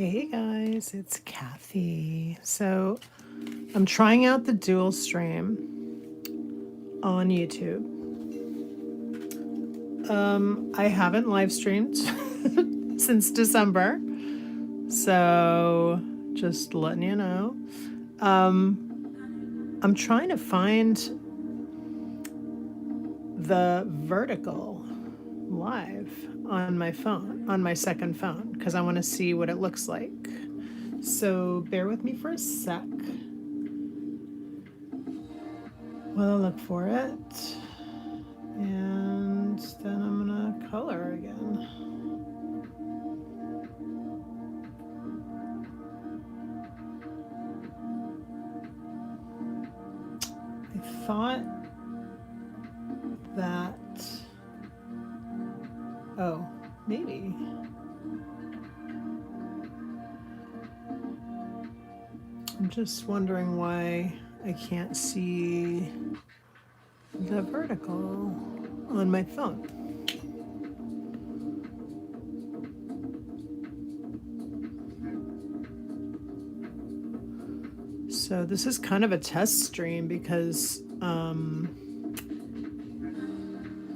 Hey guys, it's Kathy. So I'm trying out the dual stream on YouTube. I haven't live streamed since December, so just letting you know. I'm trying to find the vertical live on my phone, on my second phone, because I want to see what it looks like. So bear with me for a sec while I look for it. And then I'm gonna color again. I thought that, oh, maybe. I'm just wondering why I can't see the vertical on my phone. So this is kind of a test stream because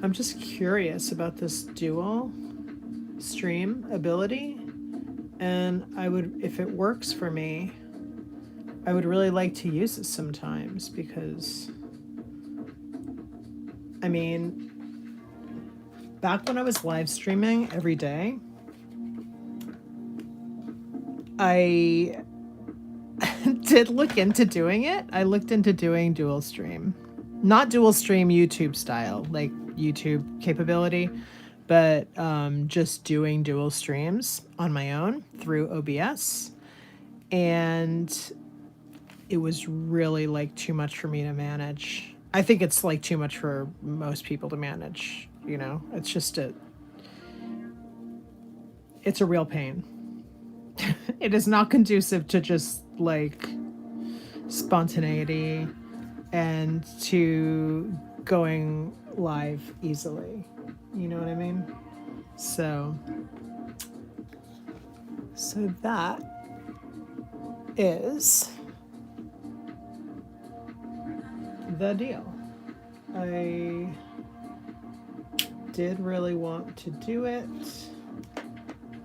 I'm just curious about this dual stream ability, and I would, if it works for me, I would really like to use it sometimes because, I mean, back when I was live streaming every day, I did look into doing it. I looked into doing dual stream. Not dual stream YouTube style, like YouTube capability, but just doing dual streams on my own through OBS. And it was really like too much for me to manage. I think it's like too much for most people to manage, you know? It's just it's a real pain. It is not conducive to just like spontaneity and to going live easily. You know what I mean? So that is the deal. I did really want to do it,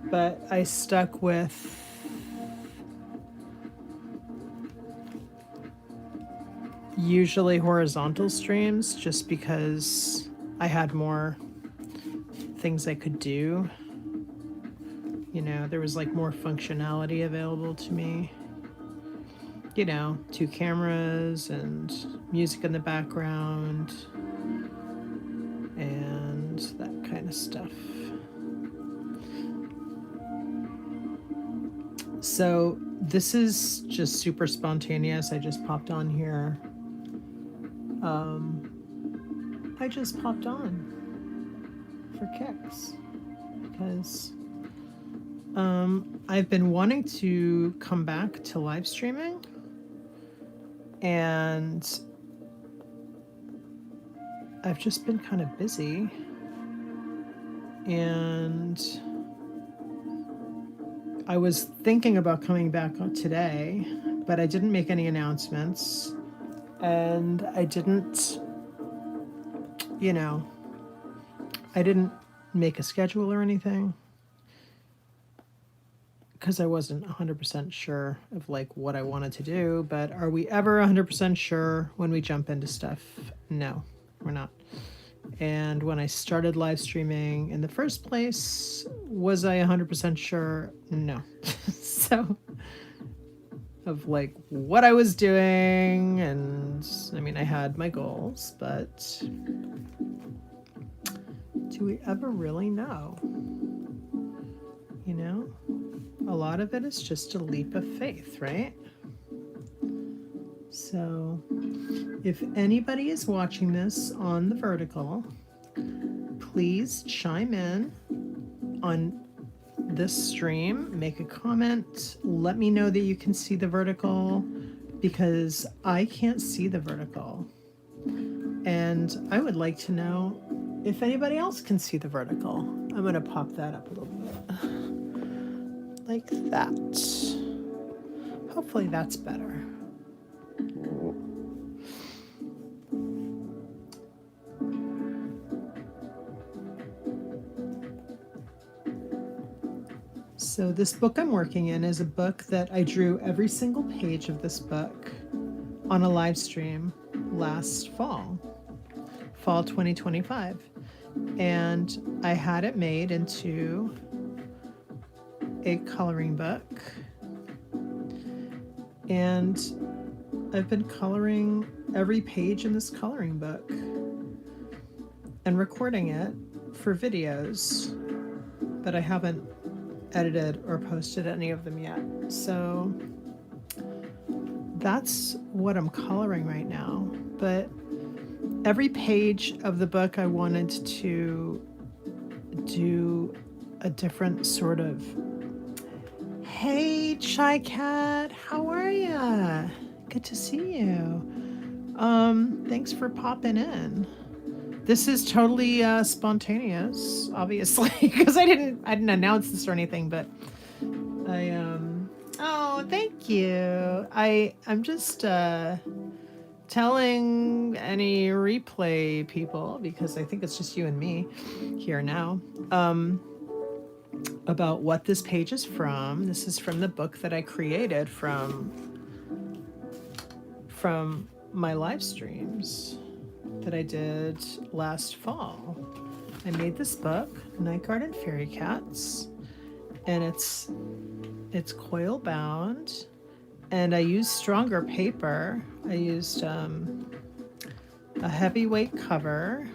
but I stuck with usually horizontal streams just because I had more things I could do. You know, there was like more functionality available to me. You know, 2 cameras and music in the background and that kind of stuff. So this is just super spontaneous. I just popped on here. I just popped on for kicks because I've been wanting to come back to live streaming, and I've just been kind of busy, and I was thinking about coming back today, but I didn't make any announcements, and I didn't, you know, I didn't make a schedule or anything because I wasn't 100% sure of like what I wanted to do. But are we ever 100% sure when we jump into stuff? No, we're not. And when I started live streaming in the first place, was I 100% sure? No. So, of like what I was doing, and I mean, I had my goals, but do we ever really know? You know, a lot of it is just a leap of faith, right? So if anybody is watching this on the vertical, please chime in on this stream, make a comment, let me know that you can see the vertical, because I can't see the vertical. And I would like to know if anybody else can see the vertical. I'm going to pop that up a little bit. like that. Hopefully that's better. So this book I'm working in is a book that I drew every single page of this book on a live stream last fall 2025. And I had it made into a coloring book. And I've been coloring every page in this coloring book and recording it for videos, but I haven't edited or posted any of them yet. So that's what I'm coloring right now. But every page of the book I wanted to do a different sort of, hey Chai Cat, how are ya? Good to see you. Thanks for popping in. This is totally spontaneous, obviously, because I didn't announce this or anything, but oh, thank you. I'm just telling any replay people, because I think it's just you and me here now, about what this page is from. This is from the book that I created from my live streams that I did last fall. I made this book, Night Garden Fairy Cats, and it's coil bound, and I used stronger paper. I used a heavyweight cover,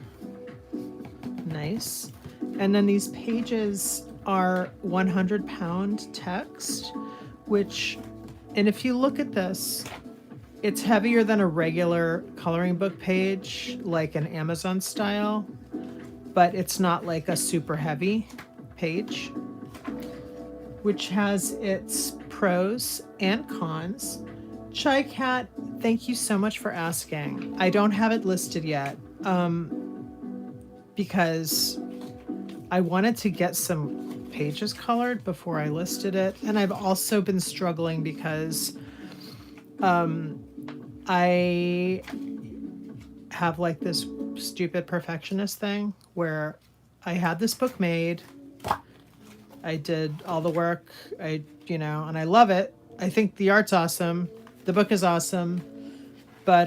nice, and then these pages are 100-pound text, which, and if you look at this, it's heavier than a regular coloring book page, like an Amazon style, but it's not like a super heavy page, which has its pros and cons. Chai Cat, thank you so much for asking. I don't have it listed yet, because I wanted to get some pages colored before I listed it. And I've also been struggling because I have like this stupid perfectionist thing where I had this book made. I did all the work, and I love it. I think the art's awesome. The book is awesome. But,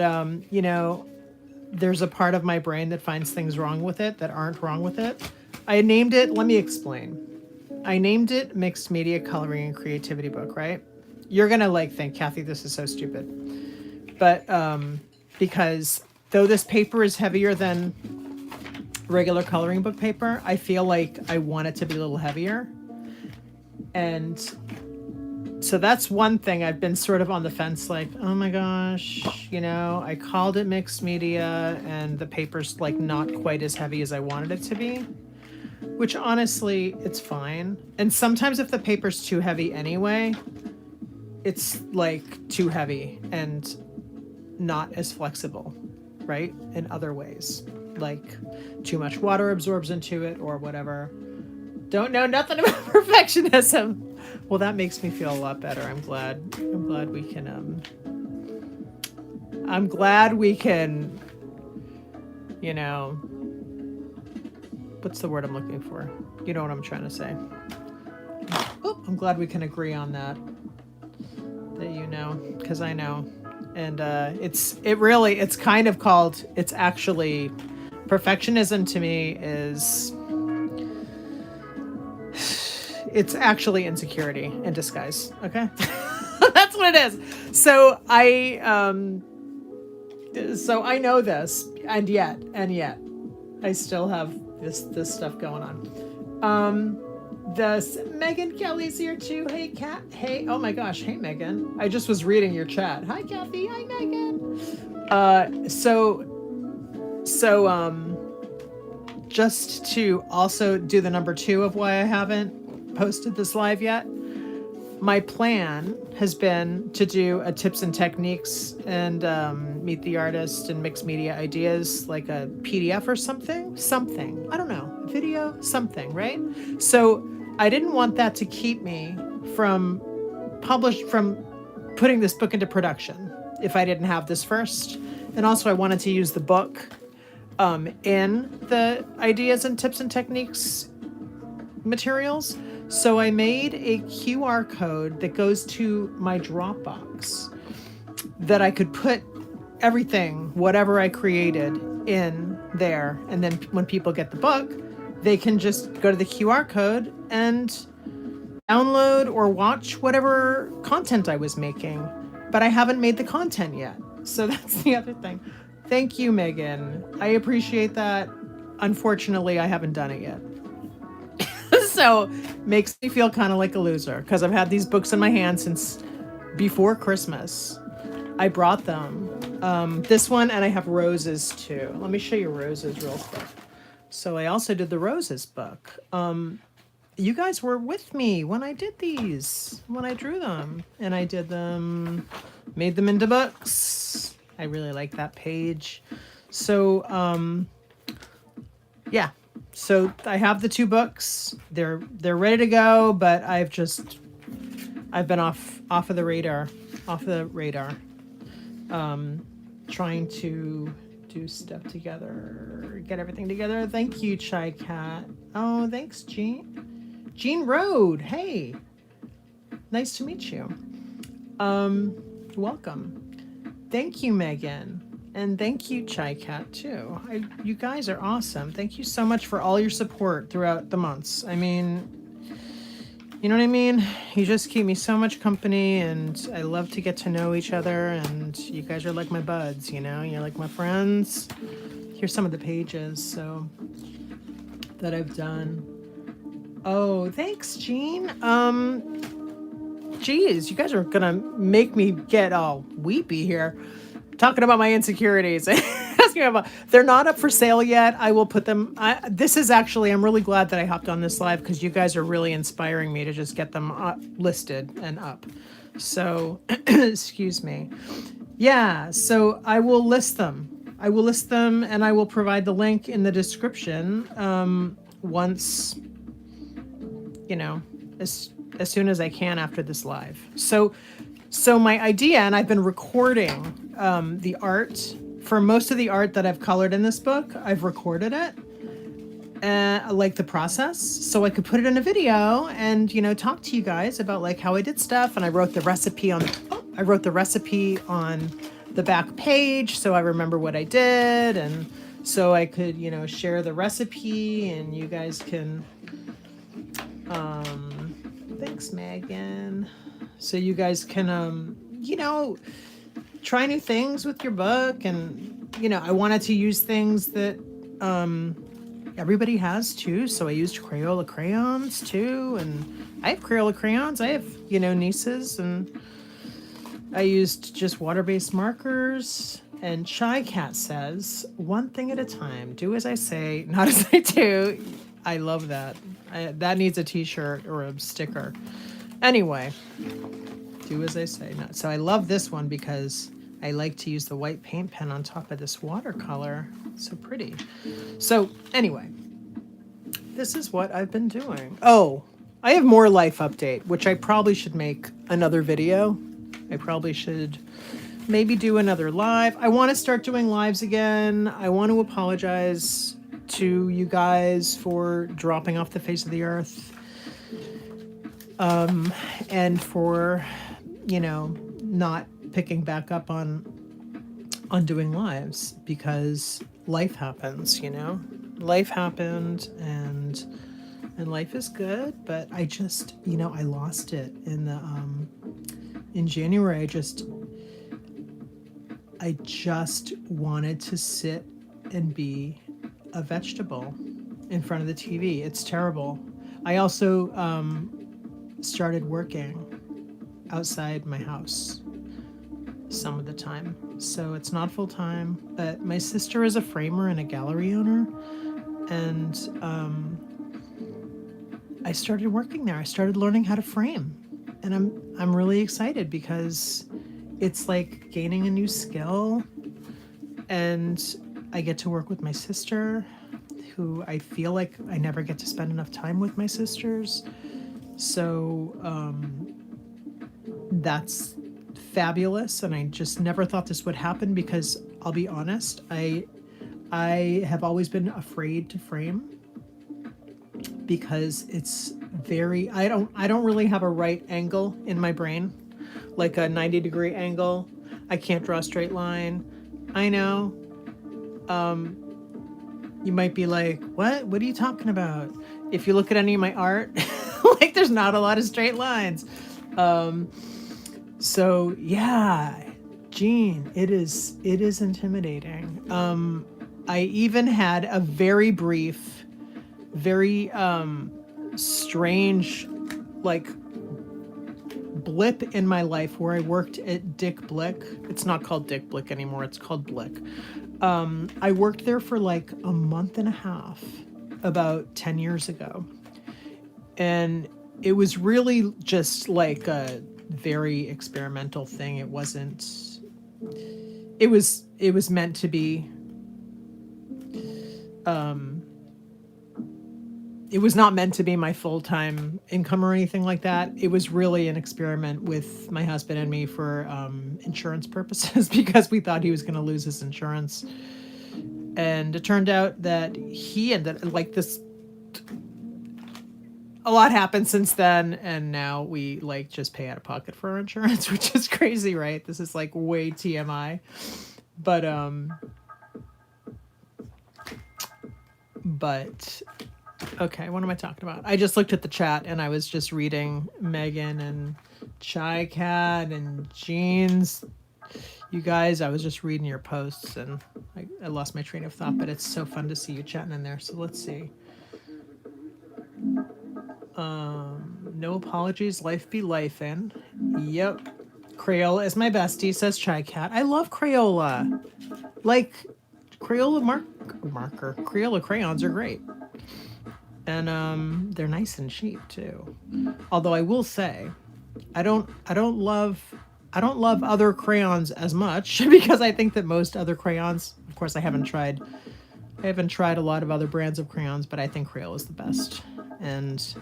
there's a part of my brain that finds things wrong with it that aren't wrong with it. I named it, let me explain. I named it Mixed Media Coloring and Creativity Book, right? You're going to think, Kathy, this is so stupid. But because though this paper is heavier than regular coloring book paper, I feel like I want it to be a little heavier. And so that's one thing I've been sort of on the fence, like, oh my gosh, I called it mixed media and the paper's not quite as heavy as I wanted it to be, which honestly, it's fine. And sometimes if the paper's too heavy anyway, it's too heavy and not as flexible, right? In other ways, like too much water absorbs into it or whatever. Don't know nothing about perfectionism. Well, that makes me feel a lot better. I'm glad we can what's the word I'm looking for? You know what I'm trying to say. Oh, I'm glad we can agree on that because I know. And it's actually, perfectionism to me is, it's actually insecurity in disguise. Okay. That's what it is. So I know this, and yet I still have this stuff going on. Megan Kelly's here too. Hey, Kat. Hey, oh my gosh. Hey, Megan. I just was reading your chat. Hi, Kathy. Hi, Megan. Just to also do the number 2 of why I haven't posted this live yet. My plan has been to do a tips and techniques and meet the artist and mixed media ideas, like a PDF or something. I don't know, a video, something, right? So I didn't want that to keep me from putting this book into production if I didn't have this first. And also I wanted to use the book in the ideas and tips and techniques materials. So I made a QR code that goes to my Dropbox that I could put everything, whatever I created, in there. And then when people get the book, they can just go to the QR code and download or watch whatever content I was making. But I haven't made the content yet. So that's the other thing. Thank you, Megan. I appreciate that. Unfortunately, I haven't done it yet. So makes me feel kind of like a loser because I've had these books in my hand since before Christmas. I brought them. This one, and I have roses too. Let me show you roses real quick. So I also did the roses book. You guys were with me when I did these, when I drew them, and I did them, made them into books. I really like that page. So, yeah. So I have the 2 books. They're ready to go, but I've been off of the radar, trying to do stuff together, get everything together. Thank you, Chai Cat. Oh, thanks, Jean Road. Hey, nice to meet you. Welcome. Thank you, Megan. And thank you, Chai Cat, too. You guys are awesome. Thank you so much for all your support throughout the months. I mean, you know what I mean? You just keep me so much company, and I love to get to know each other, and you guys are like my buds, you know? You're like my friends. Here's some of the pages, so, that I've done. Oh, thanks, Jean. Geez, you guys are gonna make me get all weepy here. Talking about my insecurities. Asking about, they're not up for sale yet. I will put them. This is actually, I'm really glad that I hopped on this live because you guys are really inspiring me to just get them listed and up. So, excuse me. Yeah, so I will list them. And I will provide the link in the description once, you know, as soon as I can after this live. So my idea, and I've been recording the art for most of the art that I've colored in this book. I've recorded it, like the process, so I could put it in a video and, you know, talk to you guys about like how I did stuff. And I wrote the recipe on the back page, so I remember what I did, and so I could, you know, share the recipe, and you guys can. Thanks, Megan. So you guys can, you know, try new things with your book. And, you know, I wanted to use things that everybody has too. So I used Crayola crayons too. And I have Crayola crayons. I have, you know, nieces. And I used just water-based markers. And Chai Cat says, one thing at a time. Do as I say, not as I do. I love that. That needs a t-shirt or a sticker. Anyway, do as I say. Not. So I love this one because I like to use the white paint pen on top of this watercolor. It's so pretty. So anyway, this is what I've been doing. Oh, I have more life update, which I probably should make another video. I probably should maybe do another live. I want to start doing lives again. I want to apologize to you guys for dropping off the face of the earth. And for, you know, not picking back up on doing lives, because life happens, you know, life happened, and life is good, but I just, you know, I lost it in January. I just wanted to sit and be a vegetable in front of the TV. It's terrible. I also, started working outside my house some of the time, so it's not full time, but my sister is a framer and a gallery owner, and I started working there. I started learning how to frame, and I'm really excited because it's like gaining a new skill, and I get to work with my sister, who I feel like I never get to spend enough time with my sisters. So that's fabulous. And I just never thought this would happen because I'll be honest, I have always been afraid to frame because it's very, I don't really have a right angle in my brain, like a 90-degree angle. I can't draw a straight line. I know. You might be like, what are you talking about? If you look at any of my art, like there's not a lot of straight lines. So yeah, Jean, it is intimidating. I even had a very brief, very strange, like blip in my life where I worked at Dick Blick. It's not called Dick Blick anymore. It's called Blick. I worked there for like a month and a half about 10 years ago. And it was really just like a very experimental thing. It was meant to be, it was not meant to be my full-time income or anything like that. It was really an experiment with my husband and me for insurance purposes because we thought he was going to lose his insurance. And it turned out that he ended like this. A lot happened since then, and now we like just pay out of pocket for our insurance, which is crazy, right? This is like way TMI. But okay, what am I talking about? I just looked at the chat and I was just reading Megan and Chai Cat and Jean's. You guys, I was just reading your posts and I lost my train of thought, but it's so fun to see you chatting in there. So let's see. No apologies, life be lifin'. Yep. Crayola is my bestie, says Chai Cat. I love Crayola. Like, Crayola marker. Crayola crayons are great. And they're nice and cheap too. Although I will say, I don't love other crayons as much because I think that most other crayons, of course I haven't tried a lot of other brands of crayons, but I think Crayola is the best. And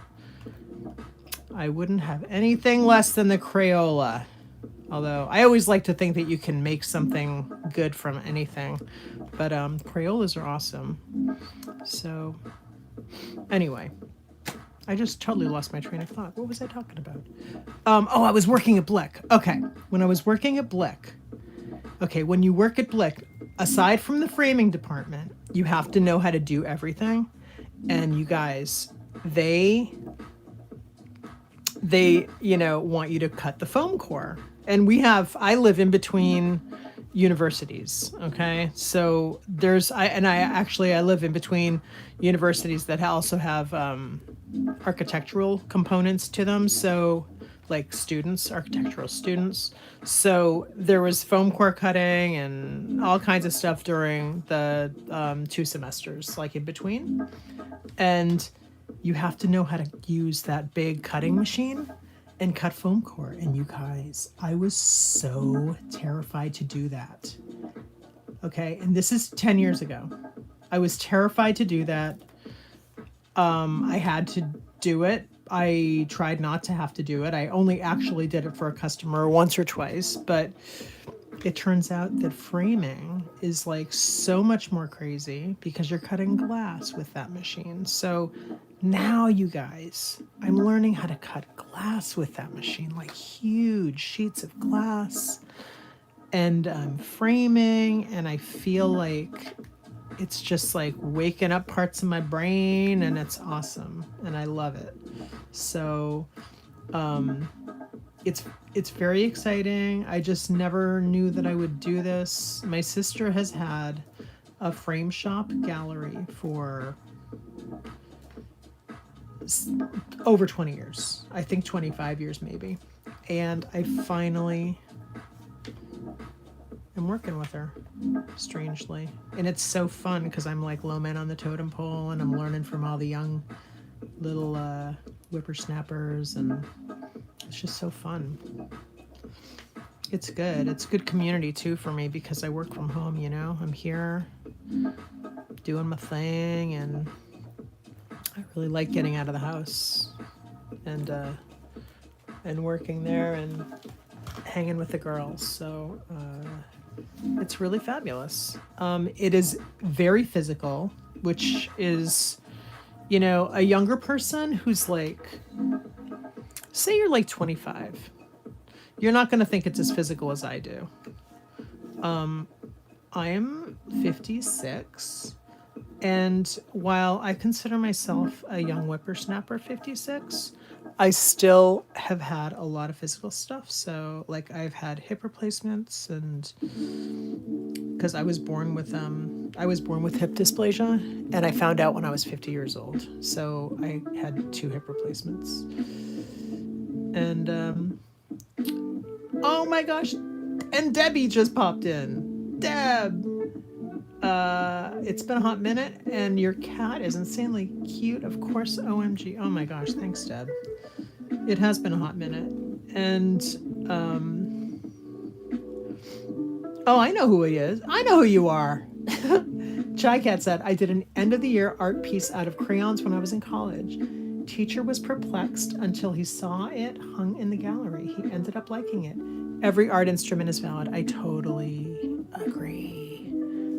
I wouldn't have anything less than the Crayola. Although I always like to think that you can make something good from anything. But Crayolas are awesome. So anyway, I just totally lost my train of thought. What was I talking about? I was working at Blick. Okay, when I was working at Blick. Okay, when you work at Blick, aside from the framing department, you have to know how to do everything. And you guys, they want you to cut the foam core. And I live in between universities. Okay. So I live in between universities that also have, architectural components to them. So like architectural students. So there was foam core cutting and all kinds of stuff during the 2 semesters, like in between. And you have to know how to use that big cutting machine and cut foam core. And you guys, I was so terrified to do that. Okay. And this is 10 years ago. I was terrified to do that. I had to do it. I tried not to have to do it. I only actually did it for a customer once or twice, but it turns out that framing is like so much more crazy because you're cutting glass with that machine. So now you guys, I'm learning how to cut glass with that machine, like huge sheets of glass, and I'm framing, and I feel like it's just like waking up parts of my brain, and it's awesome and I love it. So it's very exciting. I just never knew that I would do this. My sister has had a frame shop gallery for over 20 years. I think 25 years maybe. And I finally am working with her, strangely. And it's so fun because I'm like low man on the totem pole and I'm learning from all the young little whippersnappers, and it's just so fun. It's good. It's good community too for me because I work from home, I'm here doing my thing, and I really like getting out of the house and working there. And hanging with the girls. So it's really fabulous. It is very physical, which is, you know, a younger person who's like, say you're like 25. You're not going to think it's as physical as I do. I'm 56. And while I consider myself a young whippersnapper 56, I still have had a lot of physical stuff. So, like, I've had hip replacements, and because I was born with hip dysplasia, and I found out when I was 50 years old. So I had 2 hip replacements. And oh my gosh, and Debbie just popped in. Deb, it's been a hot minute, and your cat is insanely cute. Of course, OMG. Oh my gosh, thanks, Deb. It has been a hot minute. And, oh, I know who he is. I know who you are. Chai Cat said, I did an end of the year art piece out of crayons when I was in college. Teacher was perplexed until he saw it hung in the gallery. He ended up liking it. Every art instrument is valid. I totally agree.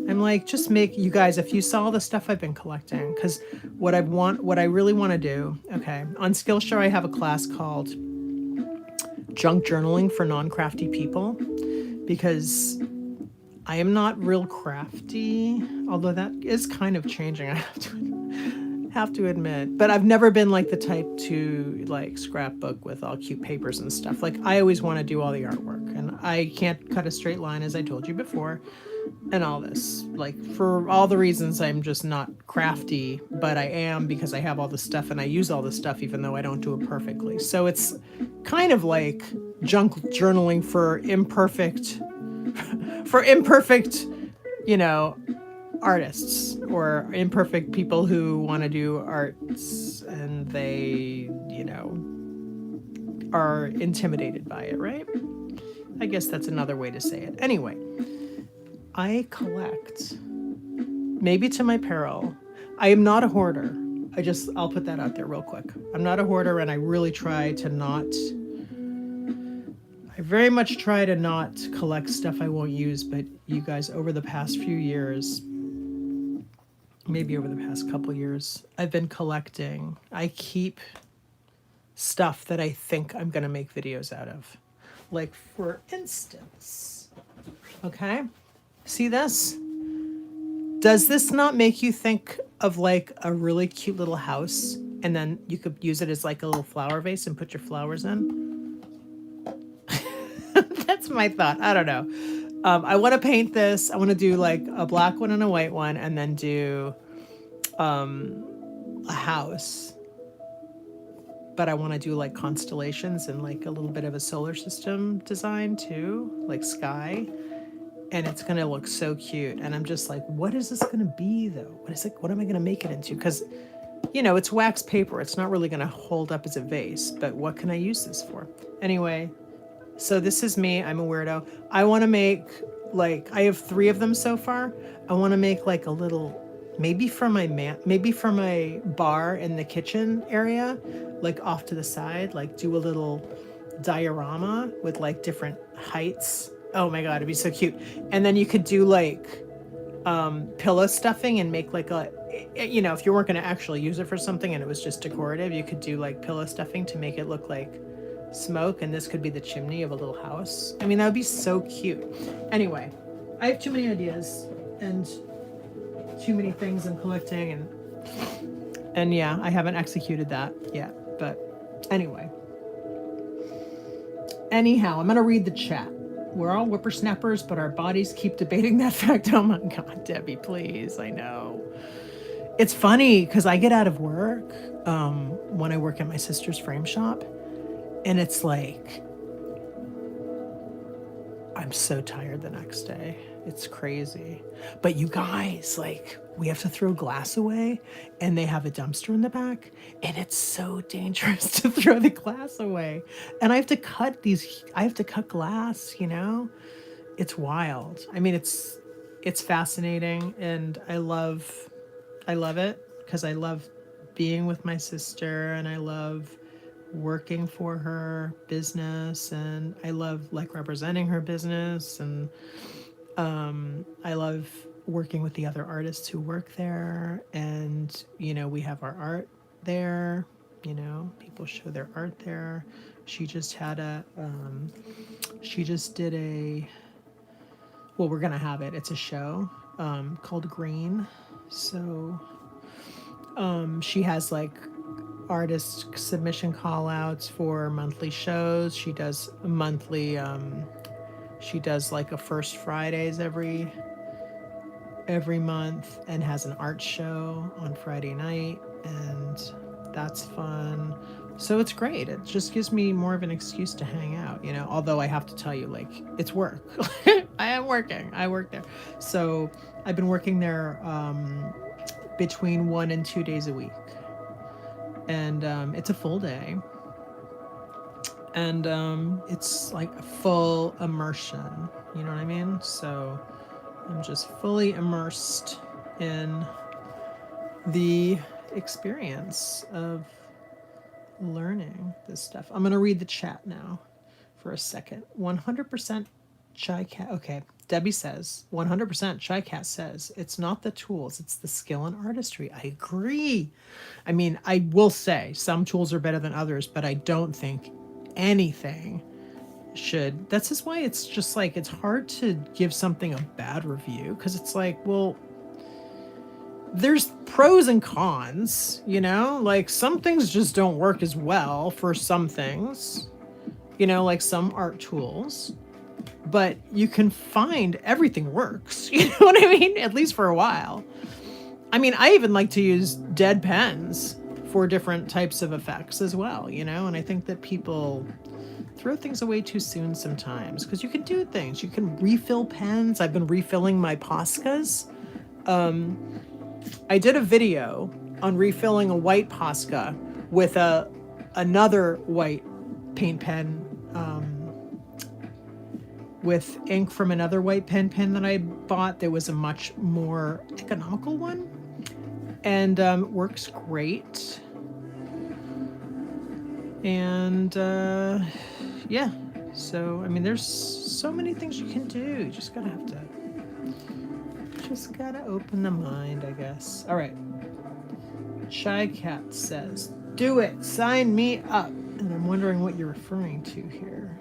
I'm like, just make, you guys, if you saw the stuff I've been collecting, because what I really want to do, okay, on Skillshare I have a class called Junk Journaling for Non-Crafty People, because I am not real crafty, although that is kind of changing, I have to admit. But I've never been like the type to like scrapbook with all cute papers and stuff. Like, I always want to do all the artwork, and I can't cut a straight line, as I told you before, and all this. Like, for all the reasons I'm just not crafty, but I am because I have all the stuff and I use all the stuff even though I don't do it perfectly. So it's kind of like junk journaling for imperfect, you know, artists or imperfect people who want to do arts and they, you know, are intimidated by it, right? I guess that's another way to say it. Anyway, I collect, maybe to my peril. I am not a hoarder. I'll put that out there real quick. I'm not a hoarder, and I really try to not, I very much try to not collect stuff I won't use, but you guys, over the past few years, maybe over the past couple years, I've been collecting. I keep stuff that I think I'm going to make videos out of. Like, for instance, okay, see this? Does this not make you think of like a really cute little house, and then you could use it as like a little flower vase and put your flowers in? That's my thought. I don't know. I want to paint this. I want to do like a black one and a white one, and then do a house. But I want to do like constellations and like a little bit of a solar system design too, like sky. And it's going to look so cute. And I'm just like, what is this going to be though? What am I going to make it into? Because, you know, it's wax paper. It's not really going to hold up as a vase, but what can I use this for? Anyway, so this is me. I'm a weirdo. I want to make like, I have 3 of them so far. I want to make like a little, maybe for my bar in the kitchen area, like off to the side, like do a little diorama with like different heights. Oh my God, it'd be so cute. And then you could do like pillow stuffing and make like a, you know, if you weren't going to actually use it for something and it was just decorative, you could do like pillow stuffing to make it look like smoke. And this could be the chimney of a little house. I mean, that would be so cute. Anyway, I have too many ideas and too many things I'm collecting. And yeah, I haven't executed that yet. But anyway. Anyhow, I'm going to read the chat. We're all whippersnappers, but our bodies keep debating that fact. Oh my God, Debbie, please. I know. It's funny because I get out of work when I work at my sister's frame shop, and it's like, I'm so tired the next day. It's crazy. But you guys, like, we have to throw glass away, and they have a dumpster in the back, and it's so dangerous to throw the glass away. And I have to cut glass, you know? It's wild. I mean, it's fascinating, and I love it because I love being with my sister, and I love working for her business, and I love like representing her business, and I love working with the other artists who work there, and we have our art there. People show their art there. She just had she just did we're gonna have it. It's a show called Green. So she has like artist submission call outs for monthly shows. She does monthly she does like a first Fridays every month, and has an art show on Friday night, and that's fun. So it's great. It just gives me more of an excuse to hang out, although I have to tell you, like, it's work. I am working. I work there. So I've been working there between 1 and 2 days a week. And it's a full day. And it's like a full immersion. You know what I mean? So I'm just fully immersed in the experience of learning this stuff. I'm going to read the chat now for a second. 100% Chai Cat. Okay. Debbie says, 100% Chai Cat says, it's not the tools, it's the skill and artistry. I agree. I mean, I will say some tools are better than others, but I don't think anything should. That's just why it's just like, it's hard to give something a bad review, because it's like, well, there's pros and cons, like some things just don't work as well for some things, like some art tools, but you can find everything works, you know what I mean? At least for a while. I mean, I even like to use dead pens for different types of effects as well, and I think that people throw things away too soon sometimes, because you can do things. You can refill pens. I've been refilling my Poscas. I did a video on refilling a white Posca with another white paint pen with ink from another white pen that I bought. There was a much more economical one, and works great. And yeah, so I mean, there's so many things you can do. You just gotta open the mind, I guess. All right. Chai Cat says, do it. Sign me up. And I'm wondering what you're referring to here.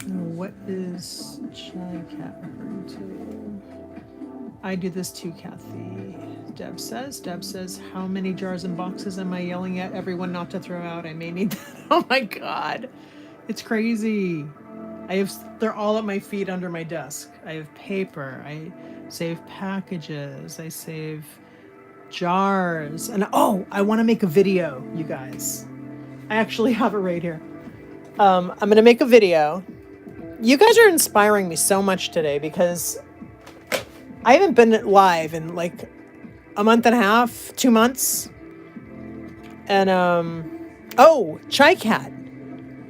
What is Chai Cat referring to? I do this too, Kathy. Deb says, how many jars and boxes am I yelling at everyone not to throw out? I may need that. Oh my God. It's crazy. They're all at my feet under my desk. I have paper. I save packages. I save jars. And I want to make a video, you guys. I actually have it right here. I'm going to make a video. You guys are inspiring me so much today, because I haven't been live in like a month and a half, 2 months. And, Chai Cat.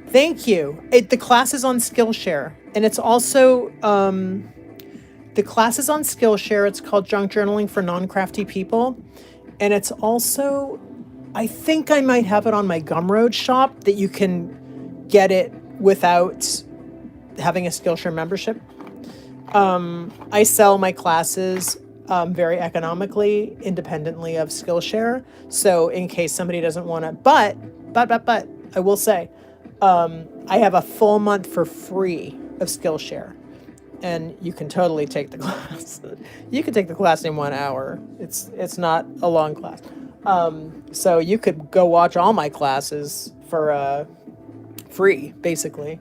Thank you. The class is on Skillshare, and it's also, the class is on Skillshare. It's called Junk Journaling for Non-Crafty People. And it's also, I think I might have it on my Gumroad shop, that you can get it without having a Skillshare membership. I sell my classes very economically, independently of Skillshare. So in case somebody doesn't want to, but I will say, I have a full month for free of Skillshare, and you can totally take the class. You can take the class in 1 hour. It's not a long class. So you could go watch all my classes for free, basically,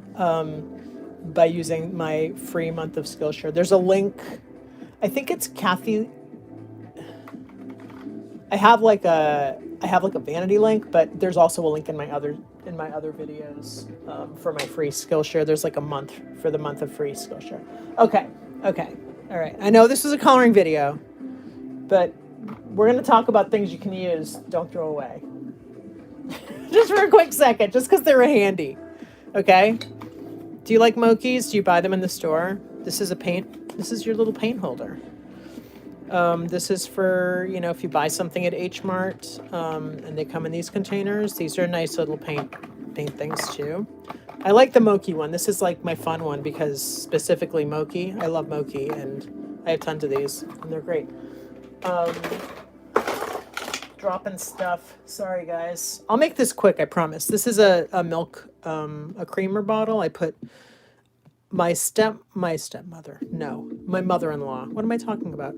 by using my free month of Skillshare. There's a link. I think it's Kathy. I have like a vanity link, but there's also a link in my other videos for my free Skillshare. There's like a month for the month of free Skillshare. Okay, all right. I know this is a coloring video, but we're gonna talk about things you can use, don't throw away. Just for a quick second, just because they're handy. Okay. Do you like Mokis? Do you buy them in the store? This is your little paint holder. This is for, you know, if you buy something at H Mart, and they come in these containers. These are nice little paint things too. I like the Mochi one. This is like my fun one because specifically Mochi. I love Mochi, and I have tons of these, and they're great. Dropping stuff. Sorry, guys. I'll make this quick, I promise. This is a milk, a creamer bottle. I put my stepmother. No, my mother-in-law. What am I talking about?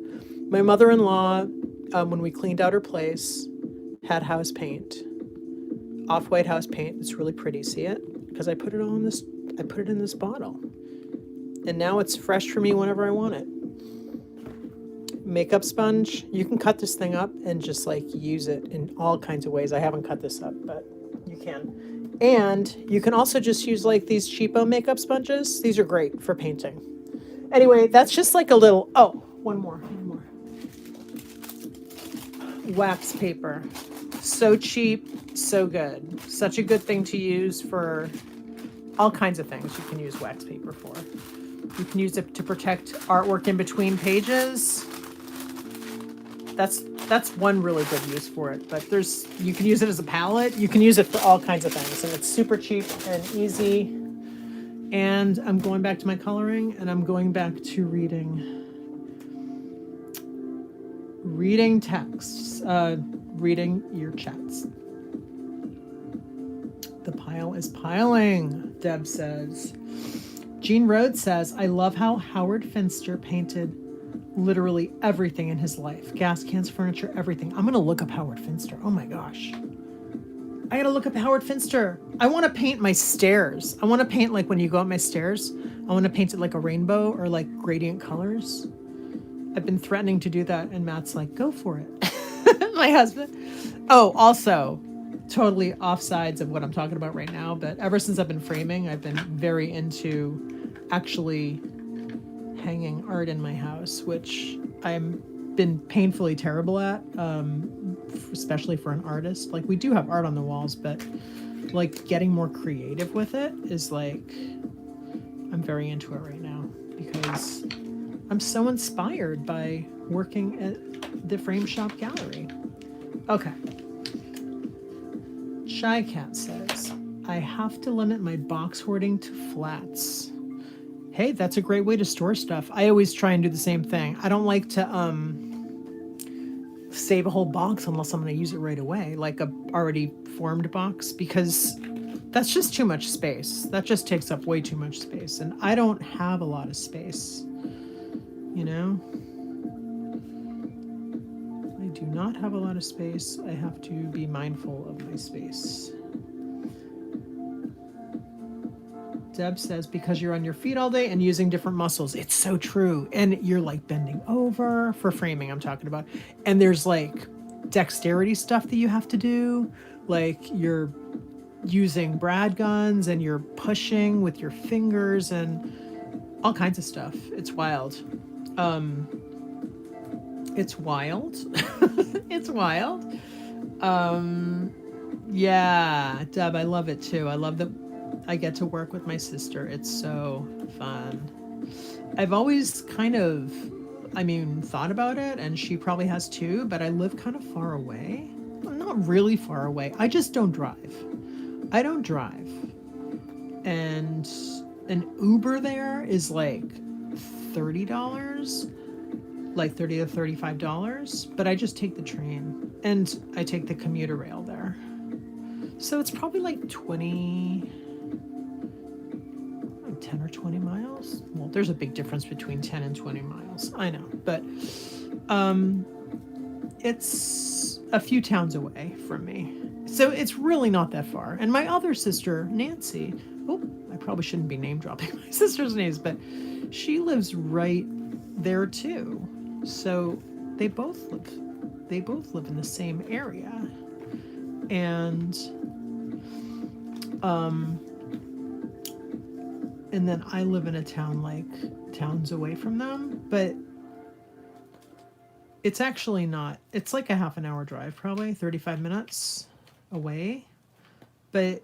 My mother-in-law, when we cleaned out her place, had house paint, off-white house paint. It's really pretty. See it? Because I put it all in this. I put it in this bottle, and now it's fresh for me whenever I want it. Makeup sponge. You can cut this thing up and just like use it in all kinds of ways. I haven't cut this up, but you can. And you can also just use like these cheapo makeup sponges. These are great for painting. Anyway, that's just like a little, oh, one more. Wax paper. So cheap, so good. Such a good thing to use for all kinds of things you can use wax paper for. You can use it to protect artwork in between pages. That's one really good use for it. But you can use it as a palette. You can use it for all kinds of things, and it's super cheap and easy. And I'm going back to my coloring, and I'm going back to reading texts, reading your chats. The pile is piling, Deb says. Jean Rhodes says, I love how Howard Finster painted literally everything in his life. Gas cans, furniture, everything. I'm going to look up Howard Finster. Oh my gosh. I got to look up Howard Finster. I want to paint my stairs. I want to paint like when you go up my stairs. I want to paint it like a rainbow or like gradient colors. I've been threatening to do that, and Matt's like, go for it. My husband. Oh, also, totally offsides of what I'm talking about right now, but ever since I've been framing, I've been very into actually hanging art in my house, which I'm been painfully terrible at, especially for an artist. Like, we do have art on the walls, but like getting more creative with it is like, I'm very into it right now because I'm so inspired by working at the Frame Shop Gallery. Okay. Shy Cat says, I have to limit my box hoarding to flats. Hey, that's a great way to store stuff. I always try and do the same thing. I don't like to save a whole box unless I'm going to use it right away, like a already formed box, because that's just too much space. That just takes up way too much space, and I don't have a lot of space, you know? I do not have a lot of space. I have to be mindful of my space. Deb says, because you're on your feet all day and using different muscles. It's so true. And you're like bending over for framing, I'm talking about. And there's like dexterity stuff that you have to do. Like you're using brad guns and you're pushing with your fingers and all kinds of stuff. It's wild. It's wild. It's wild. Yeah, Deb, I love it too. I love that I get to work with my sister. It's so fun. I've always kind of, thought about it, and she probably has too, but I live kind of far away. Well, not really far away. I just don't drive. I don't drive. And an Uber there is like $30, like $30 to $35, but I just take the train, and I take the commuter rail there. So it's probably like 10 or 20 miles. Well, there's a big difference between 10 and 20 miles. I know, but it's a few towns away from me. So it's really not that far. And my other sister, Nancy, I probably shouldn't be name dropping my sister's names, but she lives right there too. So they both live in the same area. And and then I live in a town like towns away from them, but it's actually not. It's like a half an hour drive, probably 35 minutes away. But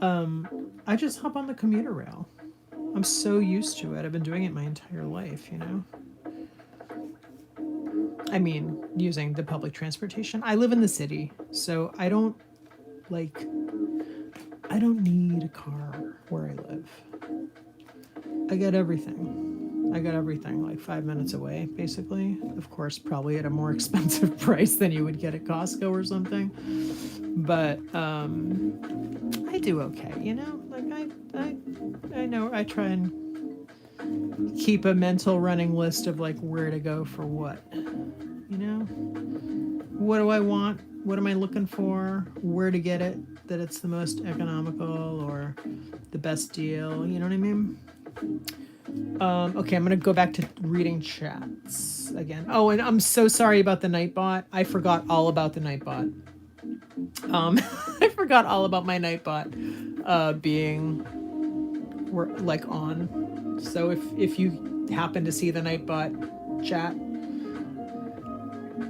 I just hop on the commuter rail. I'm so used to it. I've been doing it my entire life, you know. I mean, using the public transportation. I live in the city, so I don't need a car where I live. I got everything. Like 5 minutes away, basically. Of course, probably at a more expensive price than you would get at Costco or something. But I do okay, you know? Like I know I try and keep a mental running list of like where to go for what. You know? What do I want? What am I looking for? Where to get it? That it's the most economical or the best deal. You know what I mean? Okay, I'm going to go back to reading chats again. Oh, and I'm so sorry about the Nightbot. I forgot all about the Nightbot. I forgot all about my Nightbot being like on. So if you happen to see the Nightbot chat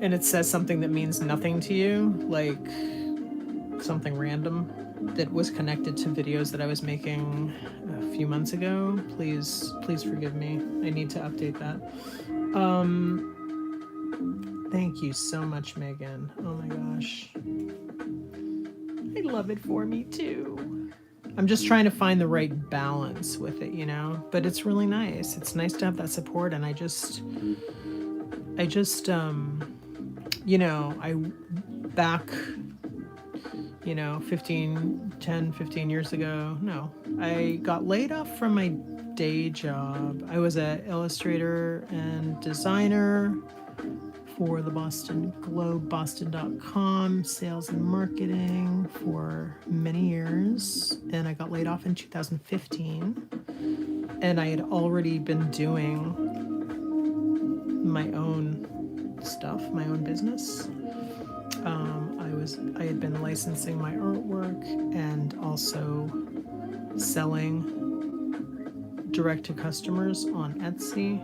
and it says something that means nothing to you, like something random that was connected to videos that I was making a few months ago, please forgive me. I need to update that. Thank you so much, Megan. Oh my gosh. I love it for me too. I'm just trying to find the right balance with it, you know, but it's really nice. It's nice to have that support. And I just, you know, back, you know, 15 years ago, no, I got laid off from my day job. I was an illustrator and designer for the Boston Globe, Boston.com, sales and marketing for many years. And I got laid off in 2015. And I had already been doing my own stuff, my own business. I had been licensing my artwork and also selling direct to customers on Etsy,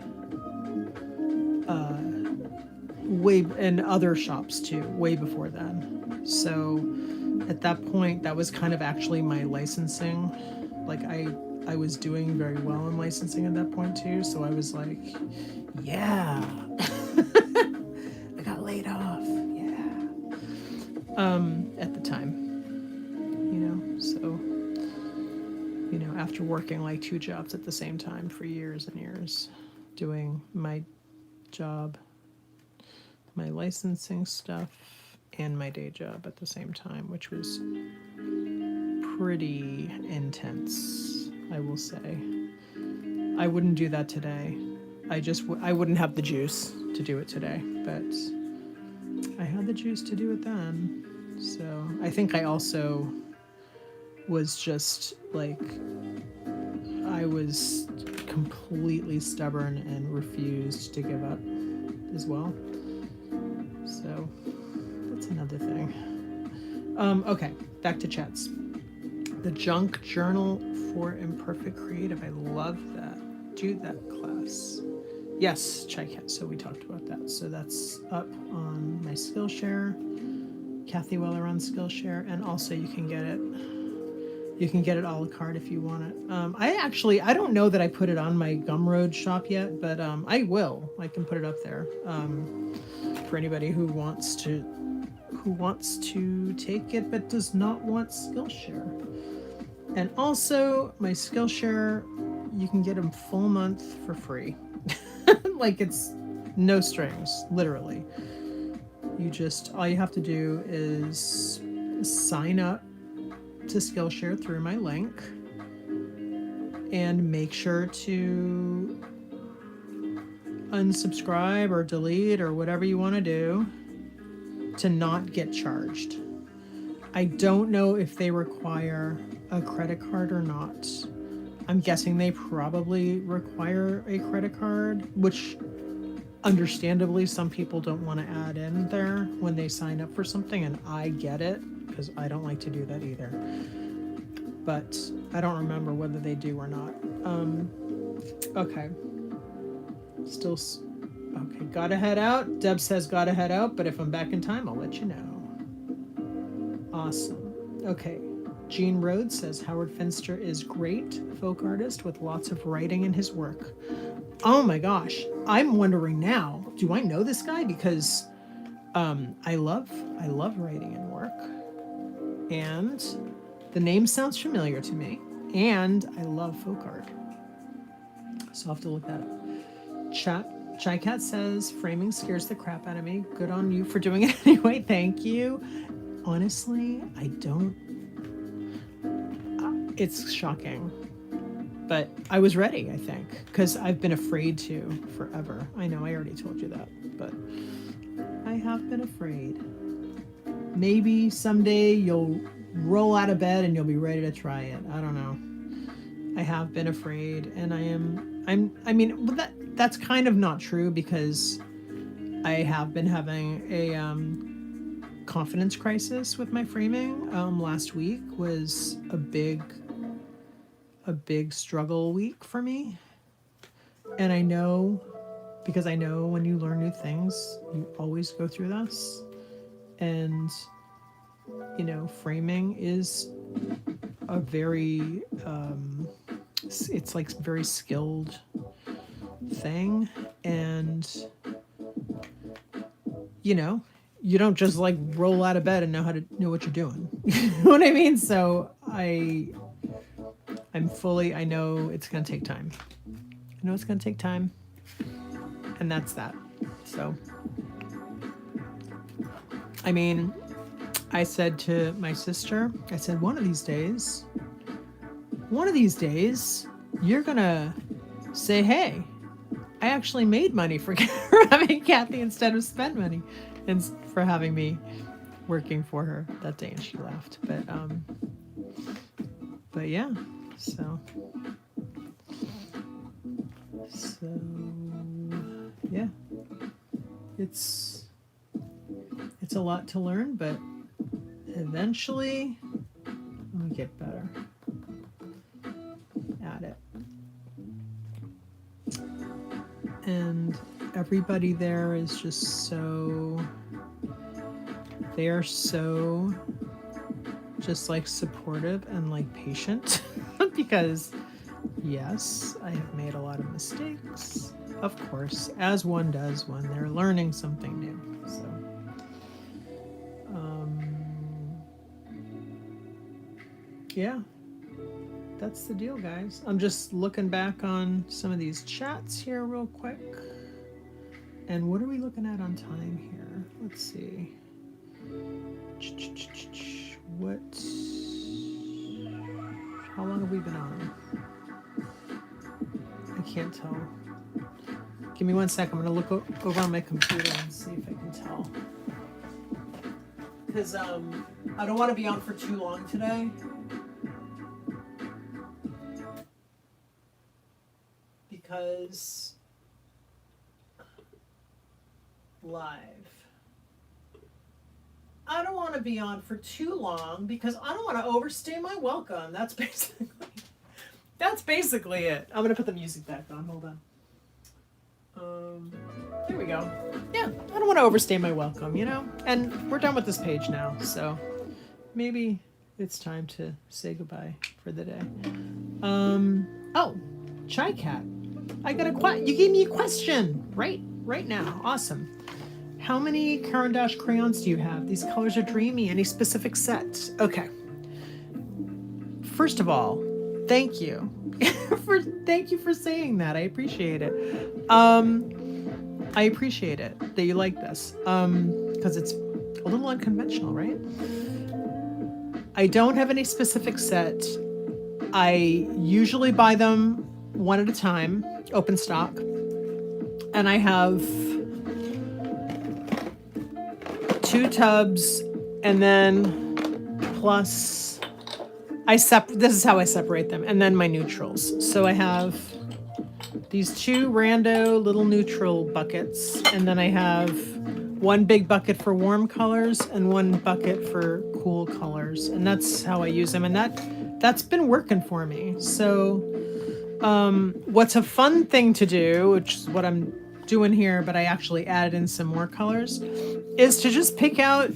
and other shops too, way before then. So at that point, that was kind of actually my licensing. Like I was doing very well in licensing at that point too. So I was like, yeah, I got laid off. At the time, you know, so, you know, after working like 2 jobs at the same time for years and years, doing my job, my licensing stuff, and my day job at the same time, which was pretty intense, I will say. I wouldn't do that today. I wouldn't have the juice to do it today, but I had the juice to do it then. So I think I also was just like, I was completely stubborn and refused to give up as well. So that's another thing. Okay, back to chats. The Junk Journal for Imperfect Creative. I love that. Do that class. Yes, Chai-Cat. So we talked about that. So that's up on my Skillshare. Kathy Weller on Skillshare, and also you can get it a la carte if you want it. I don't know that I put it on my Gumroad shop yet, but I will. I can put it up there for anybody who wants to take it but does not want Skillshare. And also my Skillshare, you can get a full month for free. Like, it's no strings, literally. All you have to do is sign up to Skillshare through my link and make sure to unsubscribe or delete or whatever you want to do to not get charged. I don't know if they require a credit card or not. I'm guessing they probably require a credit card, which understandably some people don't want to add in there when they sign up for something, and I get it because I don't like to do that either. But I don't remember whether they do or not. Okay. Okay, gotta head out. Deb says gotta head out, but if I'm back in time, I'll let you know. Awesome. Okay. Gene Rhodes says Howard Finster is great folk artist with lots of writing in his work. Oh my gosh. I'm wondering now, do I know this guy? Because I love writing and work. And the name sounds familiar to me. And I love folk art. So I'll have to look that up. Chai Cat says, framing scares the crap out of me. Good on you for doing it anyway. Thank you. Honestly, I don't. It's shocking. But I was ready, I think, because I've been afraid to forever. I know I already told you that, but I have been afraid. Maybe someday you'll roll out of bed and you'll be ready to try it. I don't know. I have been afraid, and I mean, that's kind of not true, because I have been having a confidence crisis with my framing. Last week was a big struggle week for me. And I know, because I know when you learn new things, you always go through this. And, you know, framing is a very, it's like very skilled thing. And, you know, you don't just like roll out of bed and know what you're doing. You know what I mean? So I know it's going to take time. I know it's going to take time. And that's that. So, I mean, I said to my sister, I said, one of these days, you're going to say, hey, I actually made money for having Kathy instead of spend money, and for having me working for her that day. And she laughed. But yeah. So yeah, it's a lot to learn, but eventually we get better at it. And everybody there is just they are so just like supportive and like patient. Because yes, I have made a lot of mistakes, of course, as one does when they're learning something new. So yeah, that's the deal, guys. I'm just looking back on some of these chats here real quick. And what are we looking at on time here? Let's see. How long have we been on? I can't tell. Give me 1 second. I'm going to look over on my computer and see if I can tell. Because I don't want to be on for too long today. Because live. I don't want to be on for too long because I don't want to overstay my welcome. That's basically it. I'm gonna put the music back on. Hold on. There we go. Yeah, I don't want to overstay my welcome, you know. And we're done with this page now, so maybe it's time to say goodbye for the day. Oh, Chai Cat. I got you gave me a question right now. Awesome. How many Caran d'Ache crayons do you have? These colors are dreamy. Any specific sets? Okay. First of all, thank you. Thank you for saying that. I appreciate it. I appreciate it that you like this. Because it's a little unconventional, right? I don't have any specific set. I usually buy them one at a time, open stock. And I have 2 tubs, and then plus this is how I separate them, and then my neutrals. So I have these 2 rando little neutral buckets, and then I have 1 big bucket for warm colors and 1 bucket for cool colors, and that's how I use them, and that's been working for me. So what's a fun thing to do, which is what I'm doing here, but I actually added in some more colors, is to just pick out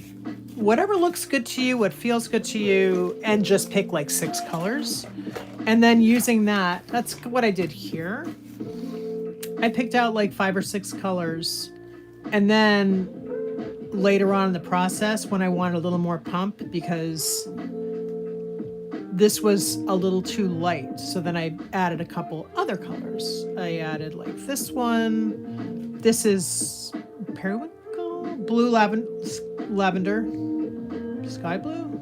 whatever looks good to you, what feels good to you, and just pick like 6 colors. And then using that's what I did here. I picked out like 5 or 6 colors, and then later on in the process when I wanted a little more pump, because this was a little too light, so then I added a couple other colors. I added like this one. This is periwinkle, blue lavender, sky blue.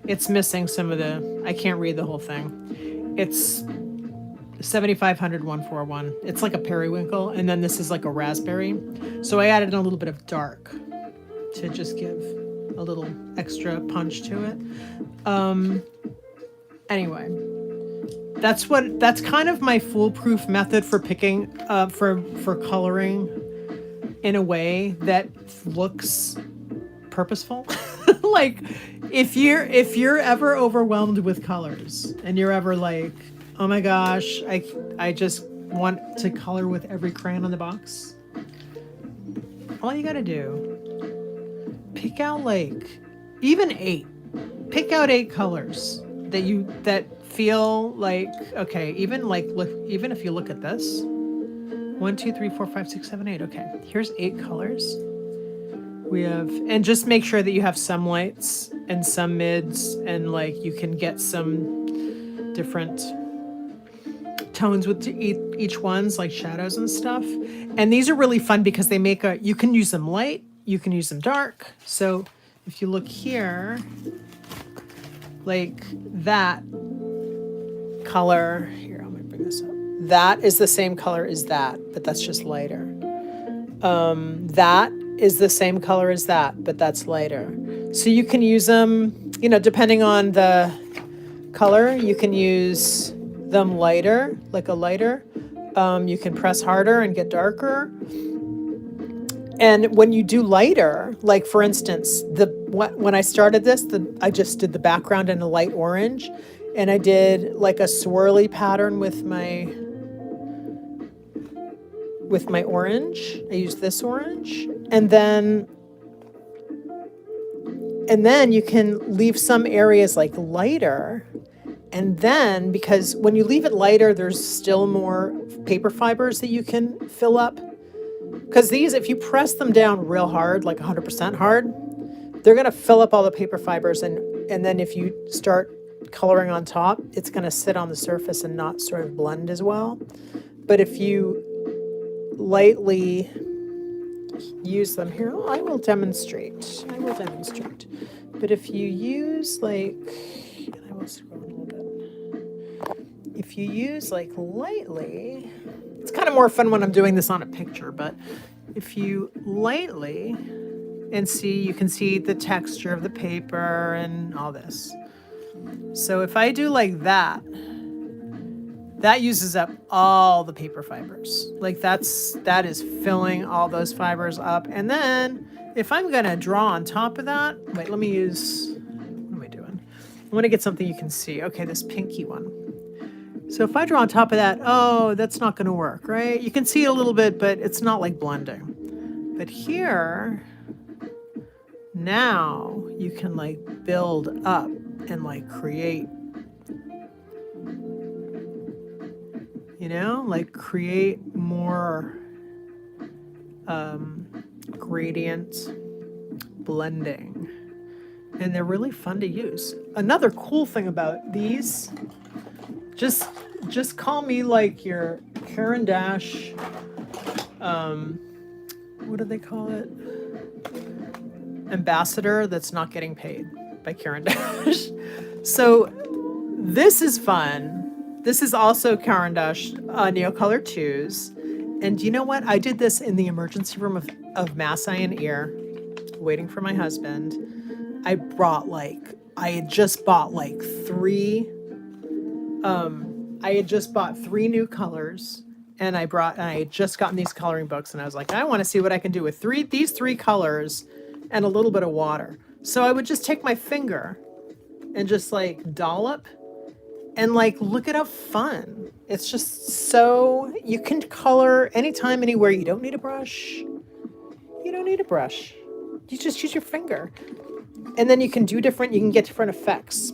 It's missing some of the, I can't read the whole thing. It's 7500 141. It's like a periwinkle, and then this is like a raspberry. So I added a little bit of dark to just give a little extra punch to it. Anyway, that's kind of my foolproof method for picking for coloring in a way that looks purposeful. Like if you're ever overwhelmed with colors and you're ever like, oh my gosh, I just want to color with every crayon on the box, all you gotta do, pick out like even 8. Pick out 8 colors that feel like, okay, even like look, even if you look at this, 1 2 3 4 5 6 7 8. Okay, here's 8 colors. We have, and just make sure that you have some lights and some mids, and like you can get some different tones with each one's, like shadows and stuff. And these are really fun because they make you can use them light, you can use them dark. So if you look here, like that color here, I'm gonna bring this up. That is the same color as that, but that's just lighter. That is the same color as that, but that's lighter. So you can use them, you know, depending on the color, you can use them lighter, like a lighter. You can press harder and get darker. And when you do lighter, like for instance, when I started this, I just did the background in a light orange, and I did like a swirly pattern with my orange. I used this orange, and then you can leave some areas like lighter. And then, because when you leave it lighter, there's still more paper fibers that you can fill up. Because these, if you press them down real hard, like 100% hard, they're going to fill up all the paper fibers. And then if you start coloring on top, it's going to sit on the surface and not sort of blend as well. But if you lightly use them here, I will demonstrate. But if you use like, and I will scroll a little bit. If you use like lightly, it's kind of more fun when I'm doing this on a picture, but if you lightly, and see, you can see the texture of the paper and all this. So if I do like that, that uses up all the paper fibers. Like that is filling all those fibers up. And then if I'm gonna draw on top of that, wait, let me use, what am I doing? I wanna get something you can see. Okay, this pinky one. So if I draw on top of that, oh, that's not gonna work, right? You can see it a little bit, but it's not like blending. But here, now you can like build up and like create, you know, like create more gradient blending. And they're really fun to use. Another cool thing about these, just call me like your Caran d'Ache, what do they call it? Ambassador that's not getting paid by Caran d'Ache. So this is fun. This is also Caran d'Ache Neocolor 2s. And you know what? I did this in the emergency room of Mass Eye and Ear, waiting for my husband. I had just bought 3 new colors, and I had just gotten these coloring books, and I was like, I want to see what I can do with these 3 colors and a little bit of water. So I would just take my finger and just like dollop, and like, look at how fun. It's just so, you can color anytime, anywhere. You don't need a brush. You just use your finger. And then you can get different effects.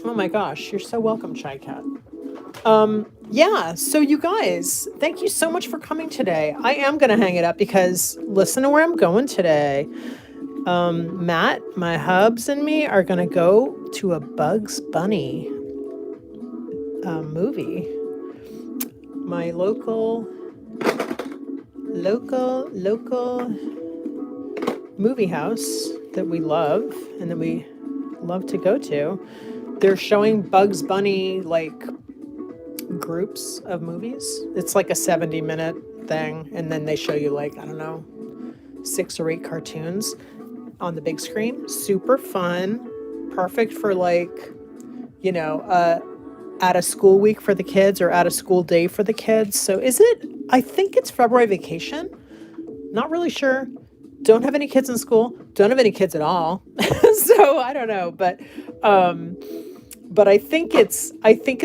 Oh my gosh, you're so welcome, Chai Cat. Yeah, so you guys, thank you so much for coming today. I am going to hang it up because listen to where I'm going today. Matt, my hubs, and me are going to go to a Bugs Bunny movie. My local movie house that we love and that we love to go to. They're showing Bugs Bunny like groups of movies. It's like a 70-minute thing, and then they show you like, I don't know, 6 or 8 cartoons on the big screen. Super fun. Perfect for like, you know, at a school week for the kids or at a school day for the kids. So I think it's February vacation. Not really sure. Don't have any kids in school. Don't have any kids at all. So I don't know, but I think it's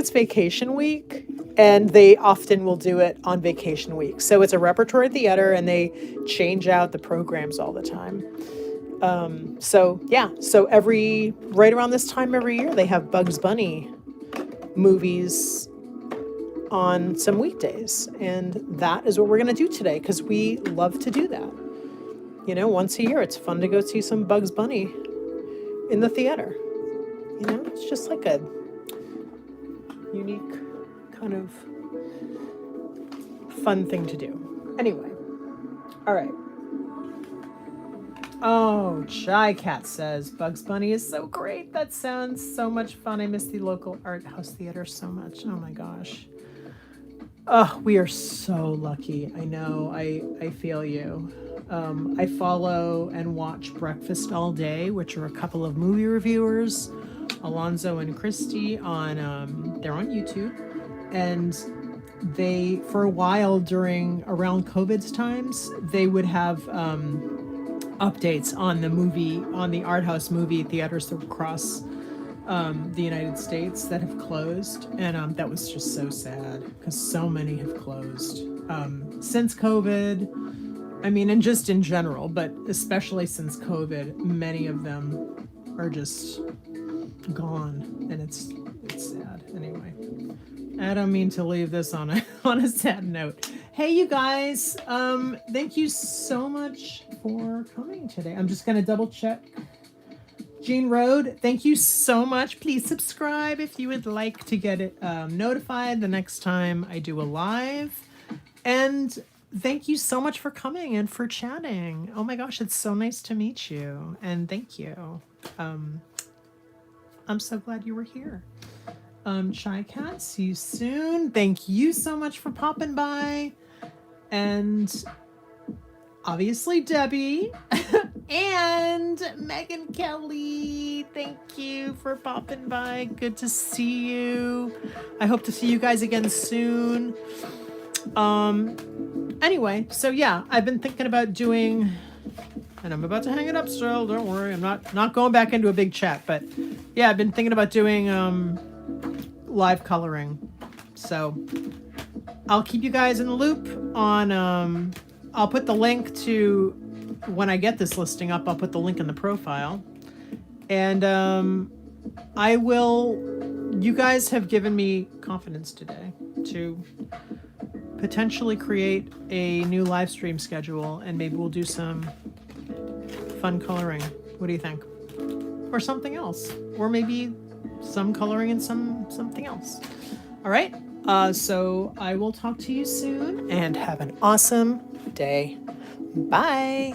vacation week, and they often will do it on vacation week. So it's a repertory theater, and they change out the programs all the time. So right around this time every year, they have Bugs Bunny movies on some weekdays, and that is what we're going to do today because we love to do that. You know, once a year, it's fun to go see some Bugs Bunny in the theater. You know, it's just like a unique kind of fun thing to do. Anyway, all right. Oh, Shy Cat says, Bugs Bunny is so great. That sounds so much fun. I miss the local art house theater so much. Oh my gosh. Oh, we are so lucky. I know. I feel you. I follow and watch Breakfast All Day, which are a couple of movie reviewers, Alonzo and Christy, on they're on YouTube, and they, for a while around COVID's times, they would have updates on the art house movie theaters across the United States that have closed, and that was just so sad because so many have closed since COVID. I mean, and just in general, but especially since COVID, many of them are just gone, and it's sad. Anyway, I don't mean to leave this on a sad note. Hey, you guys, thank you so much for coming today. I'm just gonna double check. Jean Road, thank you so much. Please subscribe if you would like to get it notified the next time I do a live. And thank you so much for coming and for chatting. Oh my gosh, it's so nice to meet you. And thank you. I'm so glad you were here. Shy Cat, see you soon. Thank you so much for popping by. And obviously Debbie and Megan Kelly, thank you for popping by. Good to see you. I hope to see you guys again soon. Anyway, so yeah, I've been thinking about doing, and I'm about to hang it up still, don't worry, I'm not going back into a big chat, but yeah, I've been thinking about doing live coloring. So I'll keep you guys in the loop on I'll put the link to, when I get this listing up, I'll put the link in the profile. And you guys have given me confidence today to potentially create a new live stream schedule, and maybe we'll do some fun coloring. What do you think? Or something else. Or maybe some coloring and something else. All right. So I will talk to you soon, and have an awesome day. Bye.